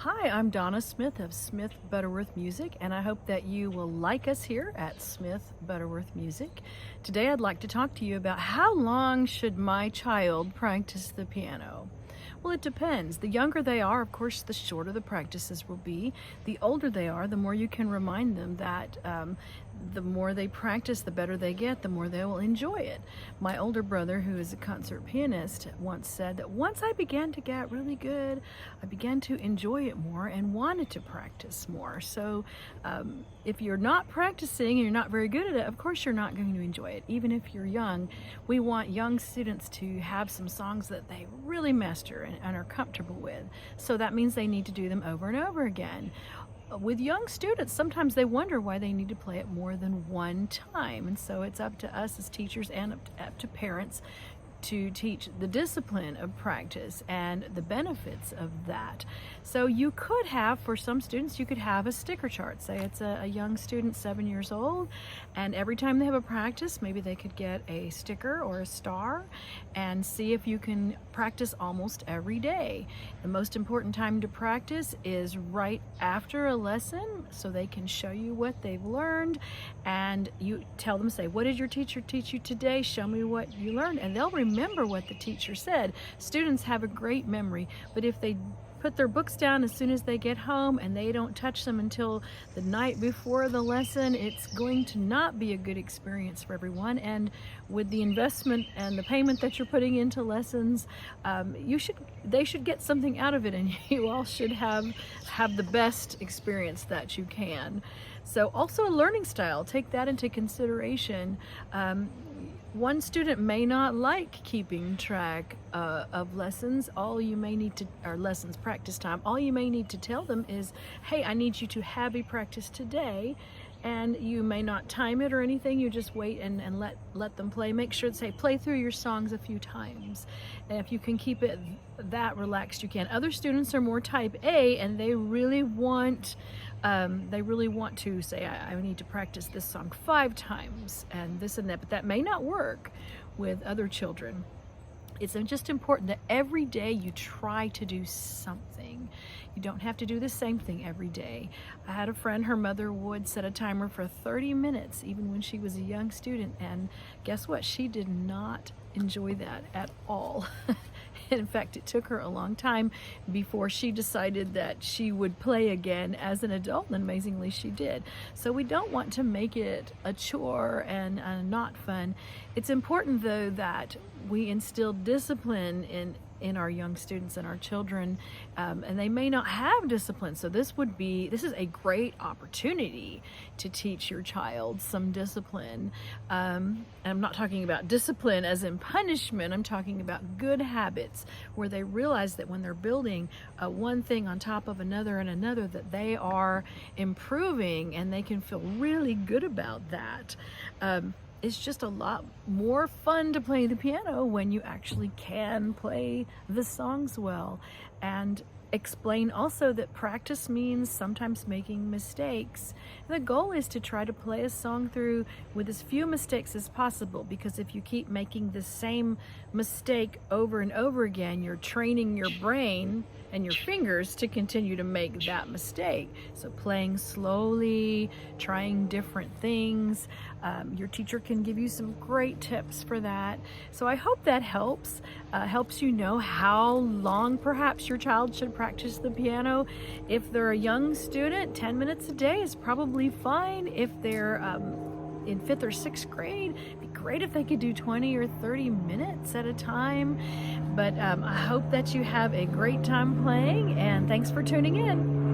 Hi, I'm Donna Smith of Smith Butterworth Music, and I hope that you will like us here at Smith Butterworth Music. Today I'd like to talk to you about how long should my child practice the piano? Well, it depends. The younger they are, of course, the shorter the practices will be. The older they are, the more you can remind them that the more they practice, the better they get, the more they will enjoy it. My older brother, who is a concert pianist, once said that once I began to get really good, I began to enjoy it more and wanted to practice more. So if you're not practicing and you're not very good at it, of course you're not going to enjoy it. Even if you're young, we want young students to have some songs that they really master and are comfortable with. So that means they need to do them over and over again. With young students, sometimes they wonder why they need to play it more than one time. And so it's up to us as teachers and up to parents to teach the discipline of practice and the benefits of that. So you could have, for some students, you could have a sticker chart. Say it's a young student, 7 years old, and every time they have a practice, maybe they could get a sticker or a star and see if you can practice almost every day. The most important time to practice is right after a lesson, so they can show you what they've learned, and you tell them, say, what did your teacher teach you today? Show me what you learned, and they'll remember what the teacher said. Students have a great memory, but if they put their books down as soon as they get home and they don't touch them until the night before the lesson, it's going to not be a good experience for everyone. And with the investment and the payment that you're putting into lessons, they should get something out of it, and you all should have the best experience that you can. So also a learning style, take that into consideration. One student may not like keeping track of lessons. All you may need to, or lessons, practice time, all you may need to tell them is, hey, I need you to have a practice today, and you may not time it or anything. You just wait and let them play. Make sure to say, play through your songs a few times. And if you can keep it that relaxed, you can. Other students are more type A, and they really want to say, I need to practice this song 5 times and this and that, but that may not work with other children. It's just important that every day you try to do something. You don't have to do the same thing every day. I had a friend, her mother would set a timer for 30 minutes even when she was a young student, and guess what? She did not enjoy that at all. In fact, it took her a long time before she decided that she would play again as an adult, and amazingly she did. So we don't want to make it a chore and not fun. It's important, though, that we instill discipline in our young students and our children, and they may not have discipline. So this is a great opportunity to teach your child some discipline. And I'm not talking about discipline as in punishment. I'm talking about good habits where they realize that when they're building one thing on top of another and another, that they are improving, and they can feel really good about that. It's just a lot more fun to play the piano when you actually can play the songs well. And explain also that practice means sometimes making mistakes. The goal is to try to play a song through with as few mistakes as possible, because if you keep making the same mistake over and over again, you're training your brain and your fingers to continue to make that mistake. So playing slowly, trying different things. Your teacher can give you some great tips for that. So I hope that helps you know how long perhaps your child should practice the piano. If they're a young student, 10 minutes a day is probably fine. If they're in 5th or 6th grade, it'd be great if they could do 20 or 30 minutes at a time. But I hope that you have a great time playing, and thanks for tuning in.